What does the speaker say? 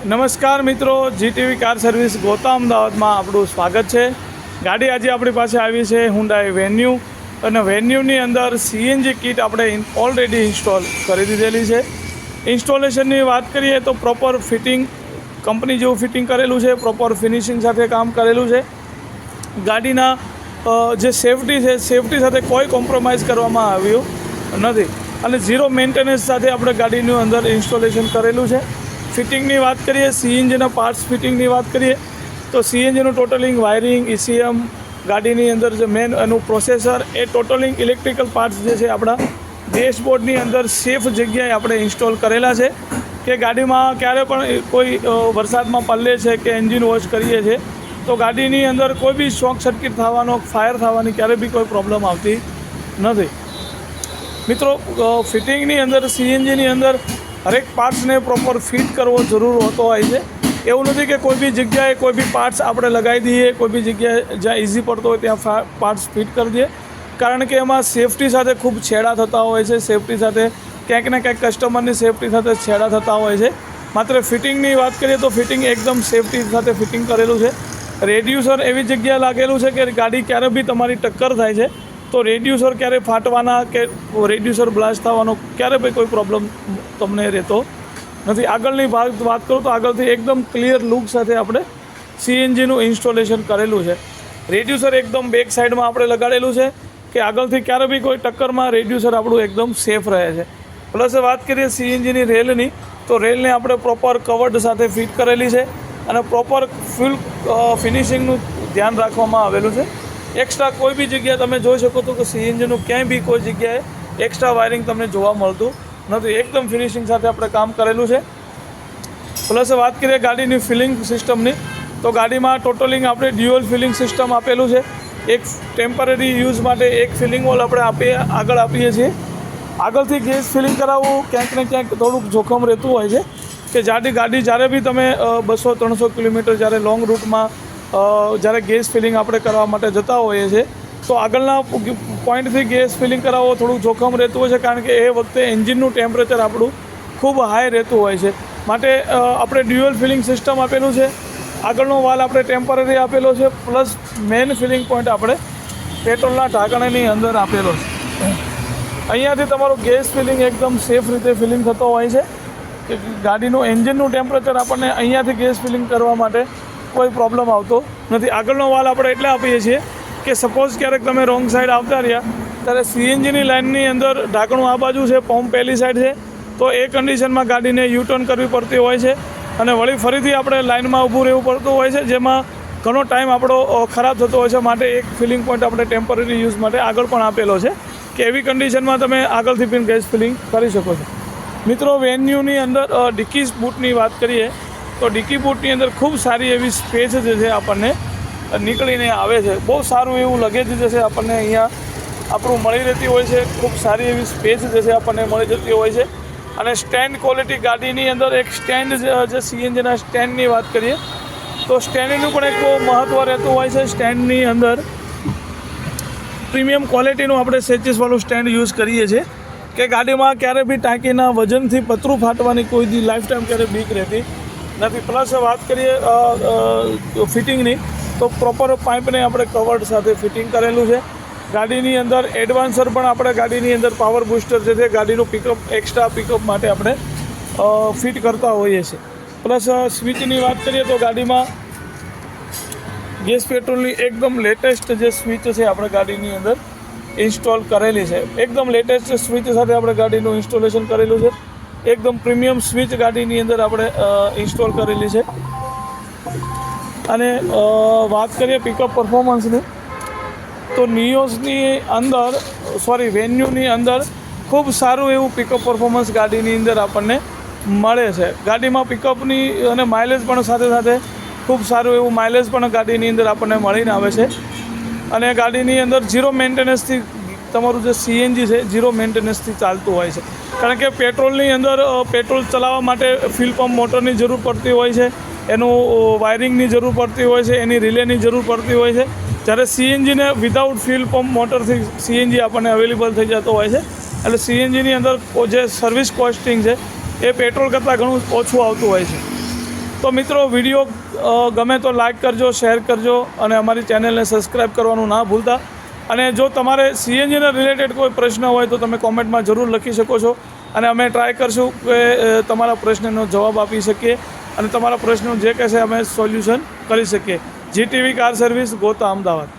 નમસ્કાર મિત્રો, GTV car service ગોતા અમદાવાદમાં આપણું સ્વાગત છે. ગાડી આજે આપણી પાસે આવી છે હુન્ડાઈ વેન્યુ, અને વેન્યુની અંદર સીએનજી કિટ આપણે ઓલરેડી ઇન્સ્ટોલ કરી દીધેલી છે. ઇન્સ્ટોલેશનની વાત કરીએ તો પ્રોપર ફિટિંગ, કંપની જેવું ફિટિંગ કરેલું છે, પ્રોપર ફિનિશિંગ સાથે કામ કરેલું છે. ગાડીના જે સેફટી છે, સેફટી સાથે કોઈ કોમ્પ્રોમાઇઝ કરવામાં આવ્યું નથી, અને ઝીરો મેન્ટેનન્સ સાથે આપણે ગાડીનું અંદર ઇન્સ્ટોલેશન કરેલું છે. ફિટિંગની વાત કરીએ, સીએનજીના પાર્ટ્સ ફિટિંગની વાત કરીએ તો સીએનજીનું ટોટલિંગ, વાયરિંગ, ECM, ગાડીની અંદર જે મેન એનું પ્રોસેસર, એ ટોટલિંગ ઇલેક્ટ્રિકલ પાર્ટ્સ જે છે આપણા ડેશબોર્ડની અંદર સેફ જગ્યાએ આપણે ઇન્સ્ટોલ કરેલા છે કે ગાડીમાં ક્યારે પણ કોઈ વરસાદમાં પલળે છે કે એન્જિન વોશ કરીએ છીએ તો ગાડીની અંદર કોઈ બી શોર્ટ સર્કિટ થવાનો, ફાયર થવાની ક્યારે બી કોઈ પ્રોબ્લેમ આવતી નથી. મિત્રો, ફિટિંગની અંદર સીએનજીની અંદર હરેક પાર્ટ્સને પ્રોપર ફિટ કરવો જરૂર હોતો હોય છે. એવું નથી કે કોઈ બી જગ્યાએ કોઈ બી પાર્ટ્સ આપણે લગાવી દઈએ, કોઈ બી જગ્યાએ જ્યાં ઇઝી પડતો હોય ત્યાં પાર્ટ્સ ફિટ કરી દઈએ, કારણ કે એમાં સેફટી સાથે ખૂબ છેડા થતા હોય છે. સેફટી સાથે ક્યાંક ને ક્યાંક કસ્ટમરની સેફટી સાથે છેડા થતા હોય છે. માત્ર ફિટિંગની વાત કરીએ તો ફિટિંગ એકદમ સેફટી સાથે ફિટિંગ કરેલું છે. રેડ્યુસર એવી જગ્યાએ લાગેલું છે કે ગાડી ક્યારે બી તમારી ટક્કર થાય છે તો રેડ્યુસર ક્યારે ફાટવાના કે રેડ્યુસર બ્લાસ્ટ થવાનો ક્યારે બી કોઈ પ્રોબ્લેમ તમને રહેતો નથી. આગળની વાત કરું તો આગળથી એકદમ ક્લિયર લુક સાથે આપણે સીએનજીનું ઇન્સ્ટોલેશન કરેલું છે. રેડ્યુસર એકદમ બેક સાઈડમાં આપણે લગાડેલું છે કે આગળથી ક્યારે બી કોઈ ટક્કરમાં રેડ્યુસર આપણું એકદમ સેફ રહે છે. પ્લસ વાત કરીએ સીએનજીની રેલની, તો રેલને આપણે પ્રોપર કવર્ડ સાથે ફિટ કરેલી છે અને પ્રોપર ફૂલ ફિનિશિંગનું ધ્યાન રાખવામાં આવેલું છે. એક્સ્ટ્રા કોઈ બી જગ્યાએ તમે જોઈ શકો તો કે સીએનજીનું ક્યાંય બી કોઈ જગ્યાએ એક્સ્ટ્રા વાયરિંગ તમને જોવા મળતું નથી. એકદમ ફિનિશિંગ સાથે આપણે કામ કરેલું છે. પ્લસ વાત કરીએ ગાડીની ફિલિંગ સિસ્ટમની, તો ગાડીમાં ટોટલિંગ આપણે ડ્યુઅલ ફિલિંગ સિસ્ટમ આપેલું છે. એક ટેમ્પરરી યુઝ માટે એક ફિલિંગ વોલ આપણે આગળ આપીએ છીએ. આગળથી ગેસ ફિલિંગ કરાવવું ક્યાંક ને ક્યાંક થોડુંક જોખમ રહેતું હોય છે કે ગાડી જ્યારે બી તમે 200-300 કિલોમીટર જ્યારે લોંગ રૂટમાં જ્યારે ગેસ ફિલિંગ આપણે કરવા માટે જતા હોઈએ છીએ તો આગળના પોઈન્ટથી ગેસ ફિલિંગ કરાવવો થોડું જોખમ રહેતું હોય છે, કારણ કે એ વખતે એન્જિનનું ટેમ્પરેચર આપણું ખૂબ હાઈ રહેતું હોય છે. માટે આપણે ડ્યુઅલ ફિલિંગ સિસ્ટમ આપેલું છે. આગળનો વાલ આપણે ટેમ્પરરી આપેલો છે, પ્લસ મેન ફિલિંગ પોઈન્ટ આપણે પેટ્રોલના ઢાંકણાની અંદર આપેલો છે. અહીંયાથી તમારું ગેસ ફિલિંગ એકદમ સેફ રીતે ફિલિંગ થતો હોય છે કે ગાડીનું એન્જિનનું ટેમ્પરેચર આપણને અહીંયાથી ગેસ ફિલિંગ કરવા માટે કોઈ પ્રોબ્લેમ આવતો નથી. આગળનો વાલ આપણે એટલે આપીએ છીએ કે સપોઝ ક્યારેક તમે રોંગ સાઈડ આવતા રહ્યા ત્યારે સીએનજીની લાઇનની અંદર ઢાંકણું આ બાજુ છે, પંપ પહેલી સાઈડ છે, તો એ કન્ડિશનમાં ગાડીને યુટર્ન કરવી પડતી હોય છે અને વળી ફરીથી આપણે લાઇનમાં ઊભું રહેવું પડતું હોય છે, જેમાં ઘણો ટાઈમ આપણો ખરાબ થતો હોય છે. માટે એક ફિલિંગ પોઈન્ટ આપણે ટેમ્પરરી યુઝ માટે આગળ પણ આપેલો છે કે એવી કન્ડિશનમાં તમે આગળથી પણ ગેસ ફિલિંગ કરી શકો છો. મિત્રો, વેન્યુની અંદર ડિક્કી બૂટની વાત કરીએ તો ડિક્કી બૂટની અંદર ખૂબ સારી એવી સ્પેસ જે છે આપણને નીકળીને આવે છે. બહુ સારું એવું લગેજ જે છે આપણને અહીંયા આપણું મળી રહેતી હોય છે. ખૂબ સારી એવી સ્પેસ જે છે આપણને મળી જતી હોય છે. અને સ્ટેન્ડ ક્વોલિટી ગાડીની અંદર એક સ્ટેન્ડ જે સીએનજીના સ્ટેન્ડની વાત કરીએ તો સ્ટેન્ડનું પણ એક બહુ મહત્ત્વ રહેતું હોય છે. સ્ટેન્ડની અંદર પ્રીમિયમ ક્વોલિટીનું આપણે સેચિસવાળું સ્ટેન્ડ યુઝ કરીએ છીએ કે ગાડીમાં ક્યારે બી ટાંકીના વજનથી પતરું ફાટવાની કોઈ લાઈફ ટાઈમ ક્યારે બીક રહેતી નથી. પ્લસ વાત કરીએ ફિટિંગની, તો પ્રોપર પાઇપને આપણે કવર્ડ સાથે ફિટિંગ કરેલું છે. ગાડીની અંદર એડવાન્સર પણ આપણે ગાડીની અંદર પાવર બૂસ્ટર જે છે ગાડીનું પિકઅપ, એક્સ્ટ્રા પિકઅપ માટે આપણે ફિટ કરતા હોઈએ છીએ. પ્લસ સ્વિચની વાત કરીએ તો ગાડીમાં ગેસ પેટ્રોલની એકદમ લેટેસ્ટ જે સ્વિચ છે આપણે ગાડીની અંદર ઇન્સ્ટોલ કરેલી છે. એકદમ લેટેસ્ટ સ્વિચ સાથે આપણે ગાડીનું ઇન્સ્ટોલેશન કરેલું છે. એકદમ પ્રીમિયમ સ્વિચ ગાડીની અંદર આપણે ઇન્સ્ટોલ કરેલી છે. અને વાત કરીએ પિકઅપ પરફોર્મન્સની, તો વેન્યુની અંદર ખૂબ સારું એવું પિકઅપ પરફોર્મન્સ ગાડીની અંદર આપણને મળે છે. ગાડીમાં પિકઅપની અને માઇલેજ પણ સાથે ખૂબ સારું એવું માઇલેજ પણ ગાડીની અંદર આપણને મળીને આવે છે. અને ગાડીની અંદર ઝીરો મેન્ટેનન્સથી તમારું જે સીએનજી છે ઝીરો મેન્ટેનન્સથી ચાલતું હોય છે, કારણ કે પેટ્રોલની અંદર પેટ્રોલ ચલાવવા માટે ફ્યુલ પંપ મોટરની જરૂર પડતી હોય છે, એનું વાયરિંગની જરૂર પડતી હોય છે, એની રિલેની જરૂર પડતી હોય છે. જ્યારે સીએનજીને વિધાઉટ ફ્યુલ પંપ મોટરથી સીએનજી આપણને અવેલેબલ થઈ જતો હોય છે. એટલે સીએનજીની અંદર જે સર્વિસ કોસ્ટિંગ છે એ પેટ્રોલ કરતાં ઘણું ઓછું આવતું હોય છે. તો મિત્રો વિડીયો ગમે તો લાઈક કરજો, શેર કરજો અને અમારી ચેનલને સબસ્ક્રાઈબ કરવાનું ના ભૂલતા. અને જો તમારે સીએનજીના રિલેટેડ કોઈ પ્રશ્ન હોય તો તમે કોમેન્ટમાં જરૂર લખી શકો છો અને અમે ટ્રાય કરશું કે તમારા પ્રશ્નનો જવાબ આપી શકીએ અને તમારા પ્રશ્નો જે કહેશે અમે સોલ્યુશન કરી શકીએ. જીટીવી કાર સર્વિસ, ગોતા, અમદાવાદ.